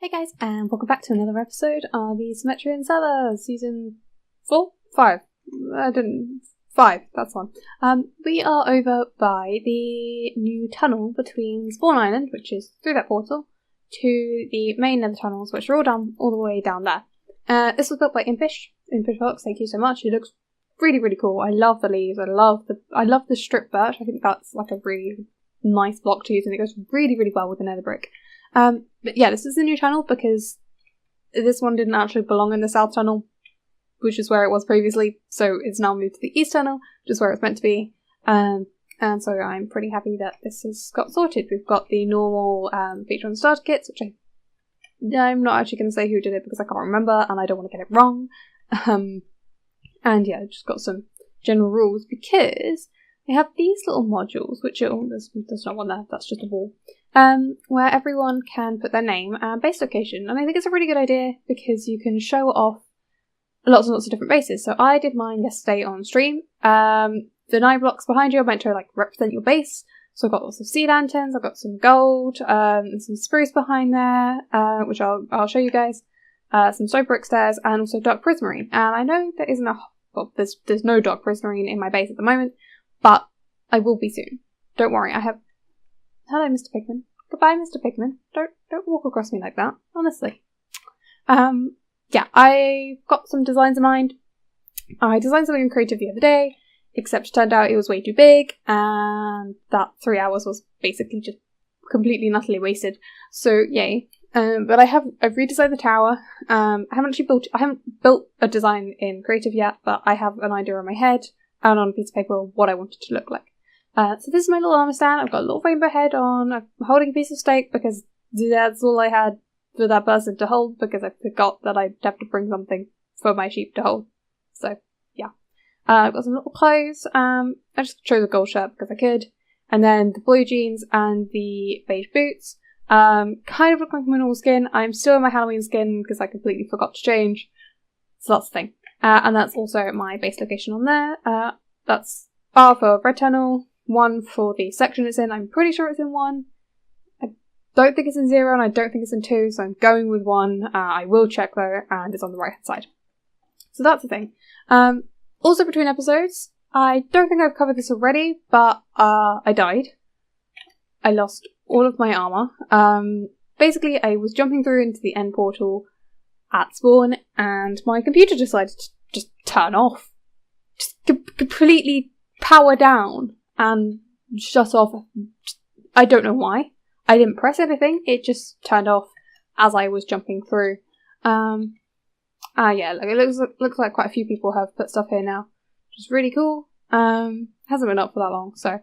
Hey guys, and welcome back to another episode of the Symmetrian server, season 4? 5. 5, that's one. We are over by the new tunnel between Spawn Island, which is through that portal, to the main nether tunnels, which are all the way down there. This was built by Impish Fox, thank you so much. It looks really, really cool. I love the leaves, I love the strip birch. I think that's like a really nice block to use, and it goes really, really well with the nether brick. But yeah, this is the new tunnel because this one didn't actually belong in the south tunnel, which is where it was previously, so it's now moved to the east tunnel, which is where it's meant to be. And so I'm pretty happy that this has got sorted. We've got the normal Patron starter kits, which I'm not actually going to say who did it because I can't remember and I don't want to get it wrong. And yeah, I've just got some general rules because they have these little modules, which there's not one there, that's just a wall, where everyone can put their name and base location. And I think it's a really good idea because you can show off lots and lots of different bases. So I did mine yesterday on stream. The 9 blocks behind you are meant to represent your base. So I've got lots of sea lanterns, I've got some gold, and some spruce behind there, which I'll show you guys. Some stone brick stairs, and also dark prismarine. And I know there isn't there's no dark prismarine in my base at the moment, but I will be soon. Don't worry, hello, Mr. Pigman. Goodbye, Mr. Pigman. Don't walk across me like that, honestly. Yeah, I got some designs in mind. I designed something creative the other day, except it turned out it was way too big, and that 3 hours was basically just completely and utterly wasted. So, yay. But I've redesigned the tower. I haven't built a design in creative yet, but I have an idea in my head and on a piece of paper of what I want it to look like. So this is my little armor stand. I've got a little rainbow head on. I'm holding a piece of steak because that's all I had for that person to hold because I forgot that I'd have to bring something for my sheep to hold. So, yeah. I've got some little clothes. I just chose a gold shirt because I could. And then the blue jeans and the beige boots. Kind of look like my normal skin. I'm still in my Halloween skin because I completely forgot to change. So that's the thing. And that's also my base location on there. That's R for red tunnel, 1 for the section it's in. I'm pretty sure it's in 1. I don't think it's in 0 and I don't think it's in 2, so I'm going with 1. I will check though, and it's on the right hand side. So that's the thing. Also between episodes, I don't think I've covered this already, but I died. I lost all of my armor. Basically, I was jumping through into the end portal at spawn, and my computer decided to just turn off. Just completely power down and shut off. I don't know why. I didn't press anything, it just turned off as I was jumping through. Yeah, it looks like quite a few people have put stuff here now, which is really cool. Hasn't been up for that long, so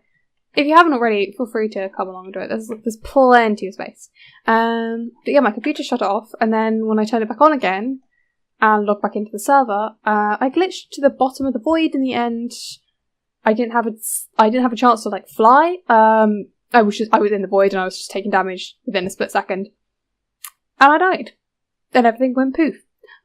if you haven't already, feel free to come along and do it. There's plenty of space. But yeah, my computer shut off, and then when I turned it back on again and logged back into the server, I glitched to the bottom of the void in the end. I didn't have a chance to fly. I was in the void and I was just taking damage within a split second, and I died. Then everything went poof.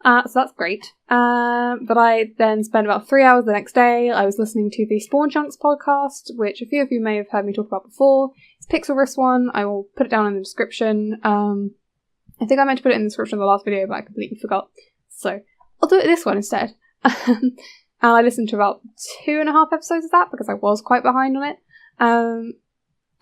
So that's great. But I then spent about 3 hours the next day. I was listening to the Spawn Chunks podcast, which a few of you may have heard me talk about before. It's Pixel Riffs one. I will put it down in the description. I think I meant to put it in the description of the last video, but I completely forgot. So I'll do it this one instead. And I listened to about 2.5 episodes of that because I was quite behind on it. And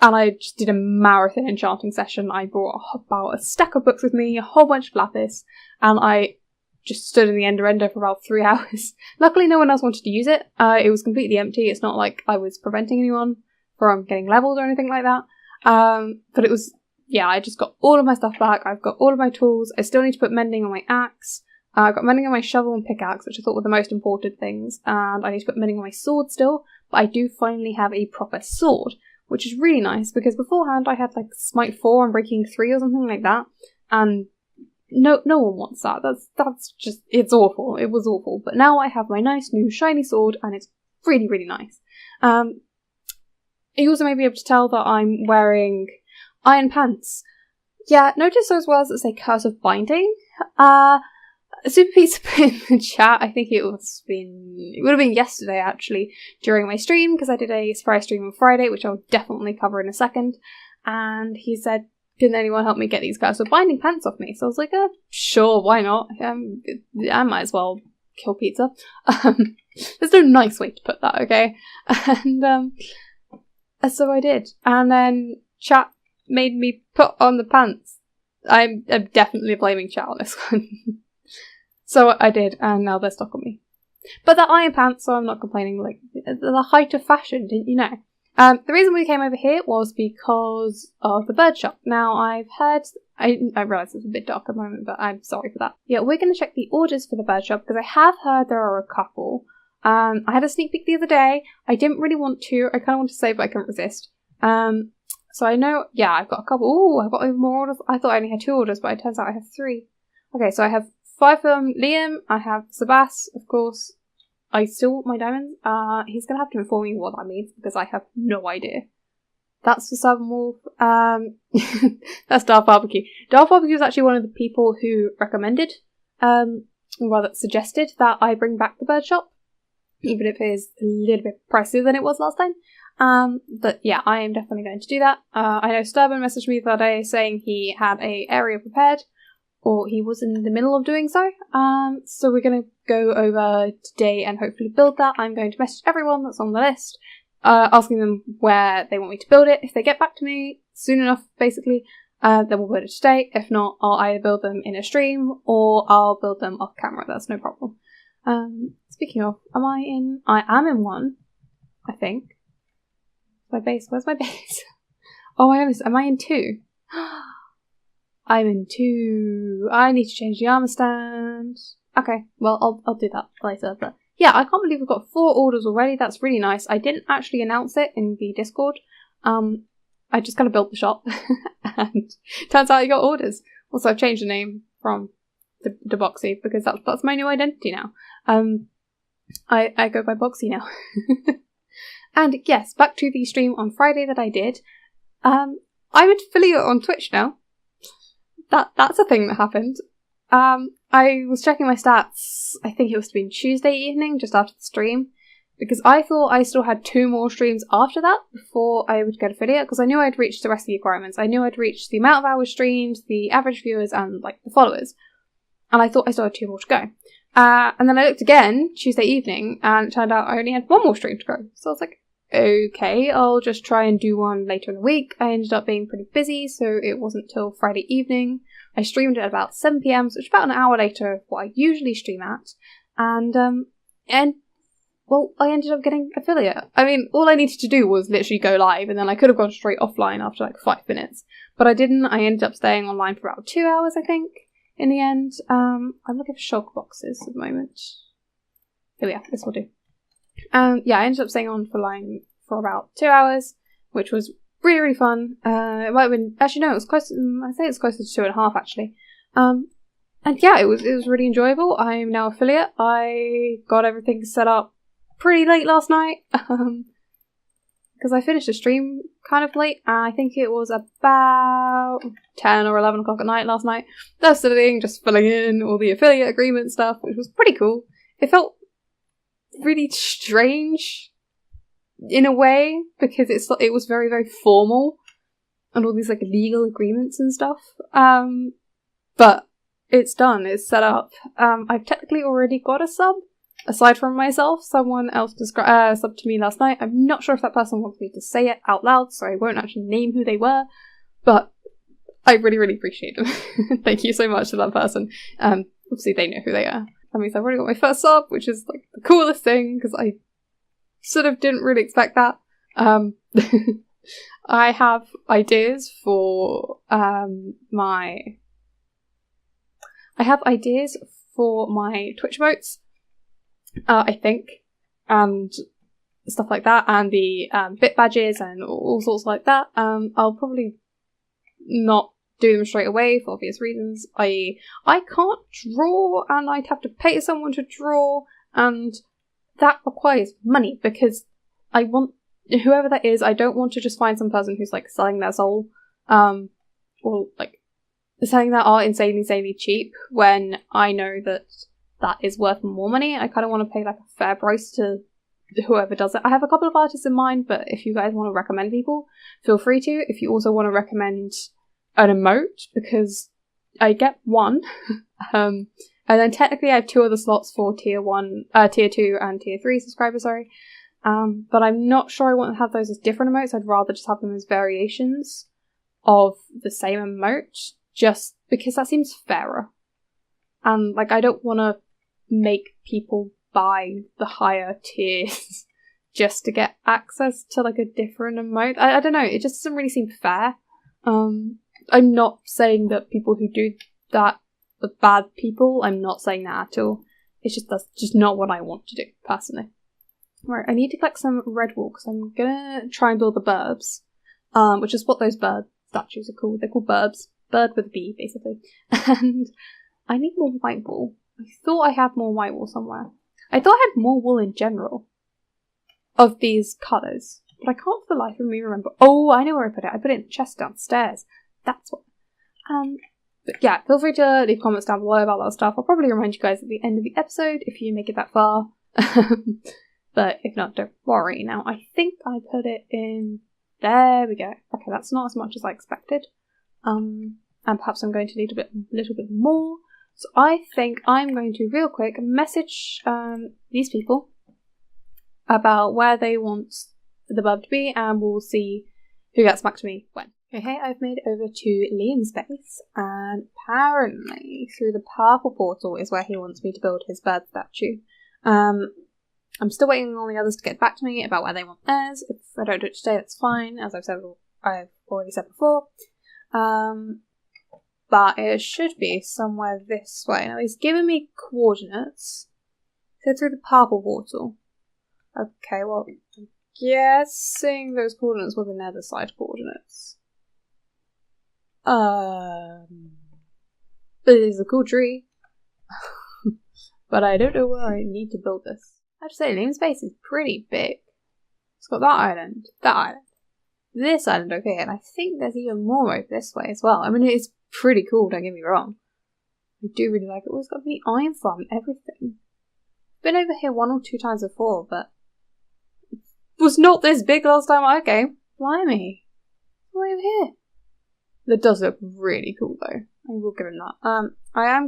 I just did a marathon enchanting session. I brought about a stack of books with me, a whole bunch of lapis, and I just stood in the ender for about 3 hours. Luckily no one else wanted to use it. It was completely empty. It's not like I was preventing anyone from getting leveled or anything like that. But it was, yeah, I just got all of my stuff back. I've got all of my tools. I still need to put mending on my axe. I've got mending on my shovel and pickaxe, which I thought were the most important things. And I need to put mending on my sword still. But I do finally have a proper sword, which is really nice because beforehand I had Smite 4 and Breaking 3 or something like that. And no one wants that. That's just, it's awful. It was awful. But now I have my nice new shiny sword and it's really, really nice. You also may be able to tell that I'm wearing iron pants. Yeah, notice those words that say Curse of Binding. Super Pizza put in the chat, I think it would have been yesterday actually, during my stream, because I did a surprise stream on Friday, which I'll definitely cover in a second. And he said, can anyone help me get these guys? So binding pants off me. So I was like, sure, why not? I might as well kill pizza. There's no nice way to put that, okay? And so I did. And then chat made me put on the pants. I'm definitely blaming chat on this one. So I did, and now they're stuck on me. But they're iron pants, so I'm not complaining. Like, the height of fashion, didn't you know? The reason we came over here was because of the bird shop. Now, I've heard... I realise it's a bit dark at the moment, but I'm sorry for that. Yeah, we're going to check the orders for the bird shop, because I have heard there are a couple. I had a sneak peek the other day. I didn't really want to. I kind of wanted to say, but I couldn't resist. So I know... Yeah, I've got a couple. Ooh, I've got even more orders. I thought I only had 2 orders, but it turns out I have 3. Okay, so I have 5 from Liam. I have Sebas, of course. I still want my diamonds. He's going to have to inform me what that means, because I have no idea. That's for Southern Wolf. That's Darth Barbecue. Darth Barbecue is actually one of the people who recommended, rather suggested that I bring back the bird shop, even if it is a little bit pricier than it was last time. But yeah, I am definitely going to do that. I know Sturban messaged me the other day saying he had a area prepared, or he was in the middle of doing so. So we're going to go over today and hopefully build that. I'm going to message everyone that's on the list, asking them where they want me to build it. If they get back to me soon enough, basically, then we'll build it today. If not, I'll either build them in a stream or I'll build them off camera. That's no problem. Speaking of, am I in? I am in one, I think. My base. Where's my base? Oh my goodness, am I in 2? I'm in 2. I need to change the armor stand. Okay, well, I'll do that later. But yeah, I can't believe we've got 4 orders already. That's really nice. I didn't actually announce it in the Discord. I just kind of built the shop, and turns out I got orders. Also, I've changed the name from the Bexy, because that's my new identity now. I go by Bexy now. And yes, back to the stream on Friday that I did. I'm an affiliate on Twitch now. That's a thing that happened. I was checking my stats, I think it was to be Tuesday evening, just after the stream, because I thought I still had 2 more streams after that before I would get affiliate, because I knew I'd reached the rest of the requirements. I knew I'd reached the amount of hours streamed, the average viewers, and like the followers. And I thought I still had 2 more to go. And then I looked again Tuesday evening, and it turned out I only had 1 more stream to go. So I was like, okay, I'll just try and do one later in the week. I ended up being pretty busy, so it wasn't till Friday evening. I streamed at about 7 PM, so it's about an hour later of what I usually stream at. And well, I ended up getting affiliate. I mean, all I needed to do was literally go live, and then I could have gone straight offline after like 5 minutes. But I didn't. I ended up staying online for about 2 hours, I think, in the end. I'm looking for shulk boxes at the moment. Here we are, this will do. Yeah, I ended up staying on for line for about 2 hours, which was really, really fun. It might have been, actually no, it was close, I think it's closer to 2.5 actually. And yeah, it was really enjoyable. I'm now affiliate. I got everything set up pretty late last night, because I finished the stream kind of late, and I think it was about 10 or 11 o'clock at night last night. That's the thing, just filling in all the affiliate agreement stuff, which was pretty cool. It felt really strange in a way, because it was very, very formal, and all these like legal agreements and stuff. But it's done, it's set up. I've technically already got a sub, aside from myself. Someone else subbed to me last night. I'm not sure if that person wants me to say it out loud, so I won't actually name who they were, but I really, really appreciate them. Thank you so much to that person. Obviously they know who they are. That means I've already got my first sub, which is like the coolest thing, because I sort of didn't really expect that. I have ideas for my Twitch emotes, I think, and stuff like that, and the bit badges and all sorts like that. I'll probably not do them straight away for obvious reasons. I can't draw, and I'd have to pay someone to draw, and that requires money, because I want, whoever that is, I don't want to just find some person who's like selling their soul, or like selling their art insanely cheap, when I know that that is worth more money. I kind of want to pay like a fair price to whoever does it. I have a couple of artists in mind, but if you guys want to recommend people, feel free to. If you also want to recommend an emote because I get one. And then technically I have 2 other slots for tier 2 and tier 3 subscribers, sorry. But I'm not sure I want to have those as different emotes. I'd rather just have them as variations of the same emote, just because that seems fairer. And, like, I don't want to make people buy the higher tiers just to get access to, like, a different emote. I don't know, it just doesn't really seem fair. I'm not saying that people who do that are bad people. I'm not saying that at all. It's just, that's just not what I want to do, personally. Right, I need to collect some red wool, because I'm gonna try and build the BIRBs, which is what those bird statues are called. They're called BIRBs. Bird with a B, basically. And I need more white wool. I thought I had more white wool somewhere. I thought I had more wool in general of these colours, but I can't for the life of me remember. Oh, I know where I put it. I put it in the chest downstairs. That's what. But yeah, feel free to leave comments down below about that stuff. I'll probably remind you guys at the end of the episode if you make it that far. But if not, don't worry. Now, I think I put it in... There we go. Okay, that's not as much as I expected. And perhaps I'm going to need a little bit more. So I think I'm going to, real quick, message these people about where they want the BIRB to be, and we'll see who gets back to me when. Okay, I've made it over to Liam's base, and apparently through the purple portal is where he wants me to build his bird statue. I'm still waiting on the others to get back to me about where they want theirs. If I don't do it today, that's fine, as I've already said before. But it should be somewhere this way. Now, he's given me coordinates. So through the purple portal. Okay, well, I'm guessing those coordinates were the nether side coordinates. But it is a cool tree. But I don't know where I need to build this. I have to say, Liam's base is pretty big. It's got that island, this island over here, and I think there's even more over this way as well. I mean, it's pretty cool, don't get me wrong. I do really like it. Oh, it's got the iron farm and everything. Been over here 1 or 2 times before, but it was not this big last time I came. Blimey. All over here. That does look really cool, though. I will give him that.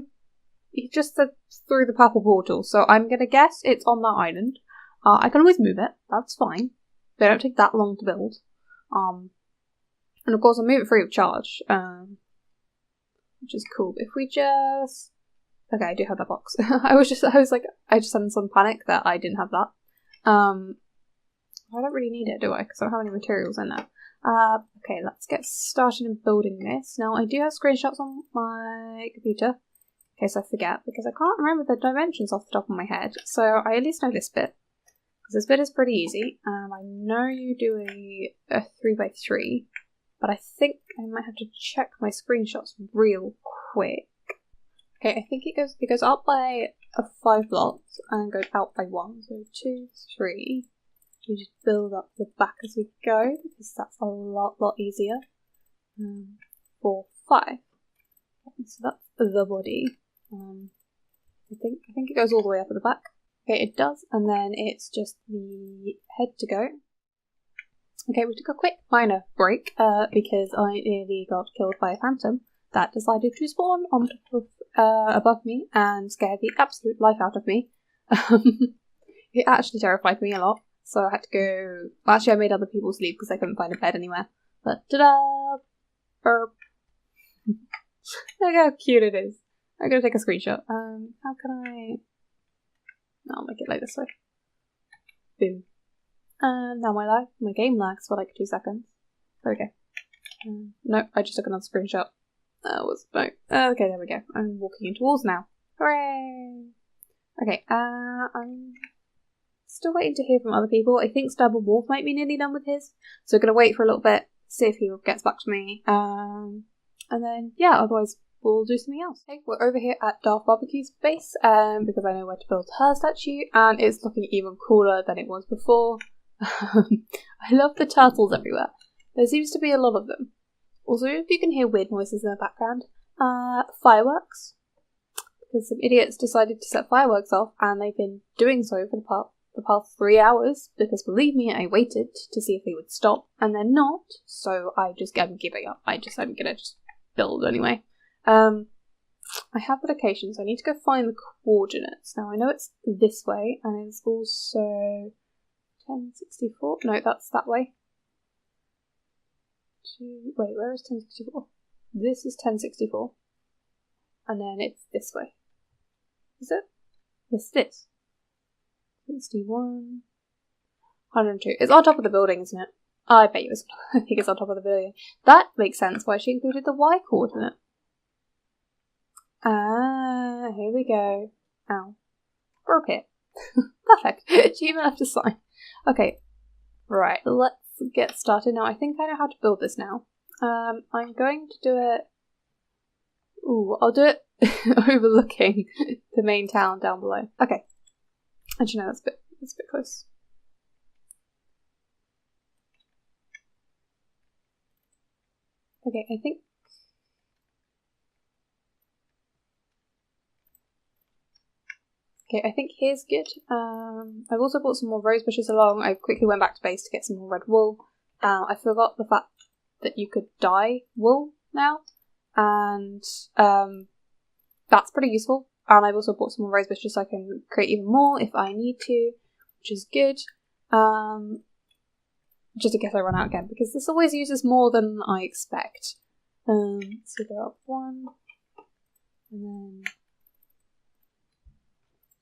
He just said through the purple portal, so I'm gonna guess it's on that island. I can always move it. That's fine. They don't take that long to build. And of course I'll move it free of charge, which is cool. If we just... Okay, I do have that box. I just had in some panic that I didn't have that. I don't really need it, do I? Because I don't have any materials in there. Okay, let's get started in building this. Now, I do have screenshots on my computer, in case I forget, because I can't remember the dimensions off the top of my head. So I at least know this bit, because this bit is pretty easy. I know you do a 3x3, but I think I might have to check my screenshots real quick. Okay, I think it goes up by 5 blocks and goes out by 1. So 2, 3. We just build up the back as we go, because that's a lot easier. 4, 5. So that's the body. I think it goes all the way up at the back. Okay, it does, and then it's just the head to go. Okay, we took a quick minor break because I nearly got killed by a phantom that decided to spawn on top of above me and scare the absolute life out of me. It actually terrified me a lot, so I had to go... Well, actually, I made other people sleep because I couldn't find a bed anywhere. But ta-da! Burp. Look how cute it is. I'm gonna take a screenshot. How can I... No, I'll make it like this way. Boom. And now my game lags for like 2 seconds. There we go. No, I just took another screenshot. Okay, there we go. I'm walking into walls now. Hooray! Okay, I'm still waiting to hear from other people. I think Stubborn Wolf might be nearly done with his, so I'm gonna wait for a little bit, see if he gets back to me. And then, yeah, otherwise we'll do something else. Okay, we're over here at Darth Barbecue's base, because I know where to build her statue, and it's looking even cooler than it was before. I love the turtles everywhere. There seems to be a lot of them. Also, if you can hear weird noises in the background, fireworks. Because some idiots decided to set fireworks off, and they've been doing so for the past 3 hours, because believe me, I waited to see if they would stop, and they're not, so I'm giving up. I'm gonna just build anyway. I have the location, so I need to go find the coordinates. Now I know it's this way, and it's also 1064. No, that's that way. Wait, where is 1064? This is 1064. And then it's this way. Is it? Yes, it is. 61. 102. It's on top of the building, isn't it? I bet you it's. I think it's on top of the building. That makes sense why she included the Y coordinate. Ah, here we go. Ow. BIRB here. Perfect. Achievement after sign. Okay. Right, let's get started. Now, I think I know how to build this now. I'm going to do it... Ooh, I'll do it overlooking the main town down below. Okay. Actually, no, that's a bit close. Okay, I think... Okay, I think here's good. I've also brought some more rose bushes along. I quickly went back to base to get some more red wool. I forgot the fact that you could dye wool now, and that's pretty useful. And I've also bought some more rose bushes so I can create even more if I need to, which is good. Just in case I run out again, because this always uses more than I expect. So go up 1, and then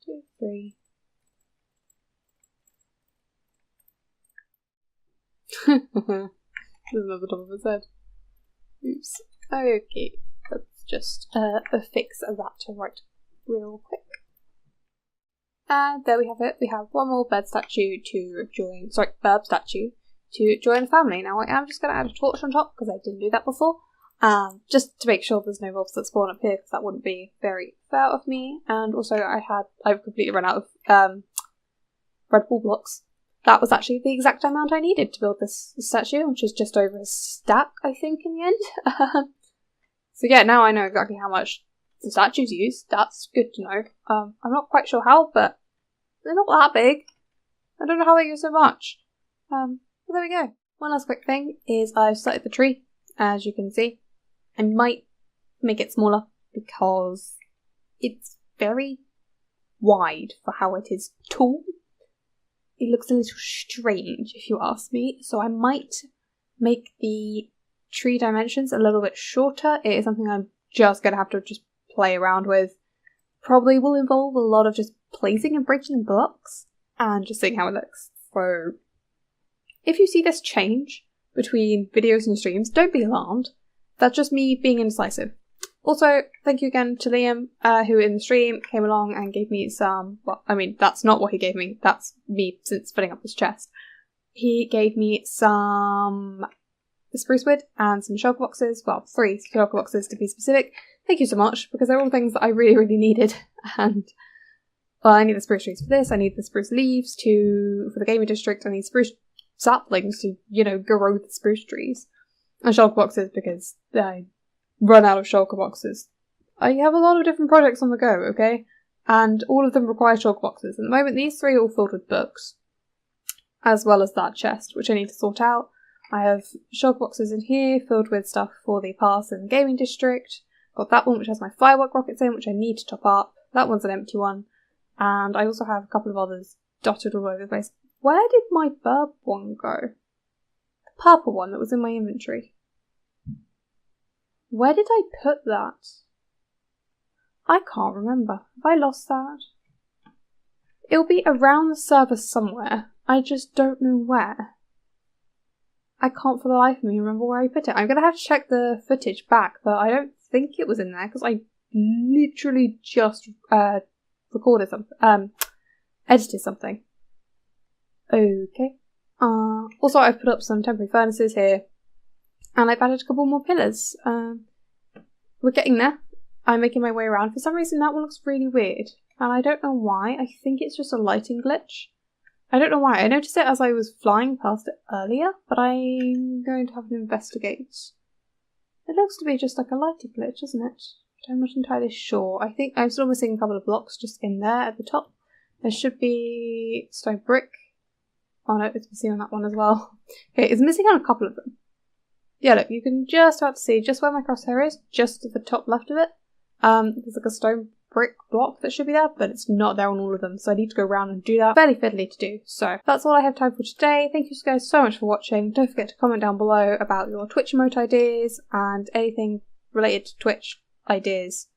2, 3. There's another top of his head. Oops. Okay, let's just affix that to right real quick. And there we have it. We have one more BIRB statue to join. Sorry, BIRB statue to join the family. Now I am just going to add a torch on top because I didn't do that before. Just to make sure there's no mobs that spawn up here, because that wouldn't be very fair of me. And also I've completely run out of red wool blocks. That was actually the exact amount I needed to build this statue, which is just over a stack, I think, in the end. So yeah, now I know exactly how much the statues use. That's good to know. I'm not quite sure how, but they're not that big. I don't know how they use so much. But there we go. One last quick thing is I've started the tree, as you can see. I might make it smaller because it's very wide for how it is tall. It looks a little strange if you ask me, so I might make the tree dimensions a little bit shorter. It is something I'm just going to have to just play around with. Probably will involve a lot of just placing and breaking the blocks and just seeing how it looks. So if you see this change between videos and streams, don't be alarmed. That's just me being indecisive. Also, thank you again to Liam, who in the stream came along and gave me some, well, I mean, that's not what he gave me, that's me since filling up his chest. He gave me some spruce wood and some shulker boxes, well, 3 shulker boxes to be specific. Thank you so much, because they're all things that I really, really needed. And, well, I need the spruce trees for this, I need the spruce leaves for the gaming district, I need spruce saplings to, grow the spruce trees. And shulker boxes because I run out of shulker boxes. I have a lot of different projects on the go, okay? And all of them require shulker boxes. At the moment, these 3 are all filled with books, as well as that chest, which I need to sort out. I have shulker boxes in here filled with stuff for the pass and gaming district. Got that one which has my firework rockets in, which I need to top up. That one's an empty one. And I also have a couple of others dotted all over the place. Where did my BIRB one go? The purple one that was in my inventory. Where did I put that? I can't remember. Have I lost that? It'll be around the server somewhere. I just don't know where. I can't for the life of me remember where I put it. I'm going to have to check the footage back, but I don't think it was in there because I literally just recorded something. Edited something. Okay. Also, I've put up some temporary furnaces here. And I've added a couple more pillars. We're getting there. I'm making my way around. For some reason that one looks really weird. And I don't know why. I think it's just a lighting glitch. I don't know why. I noticed it as I was flying past it earlier. But I'm going to have to investigate. It looks to be just like a lighting glitch, isn't it? But I'm not entirely sure. I think I'm still missing a couple of blocks just in there at the top. There should be stone brick. Oh no, it's missing on that one as well. Okay, it's missing on a couple of them. Yeah, look, you can just about see just where my crosshair is, just at the top left of it. There's like a stone brick block that should be there, but it's not there on all of them, so I need to go around and do that. Fairly fiddly to do. So that's all I have time for today. Thank you guys so much for watching. Don't forget to comment down below about your Twitch emote ideas and anything related to Twitch ideas.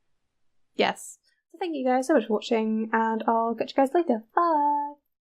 Yes. So thank you guys so much for watching, and I'll catch you guys later. Bye!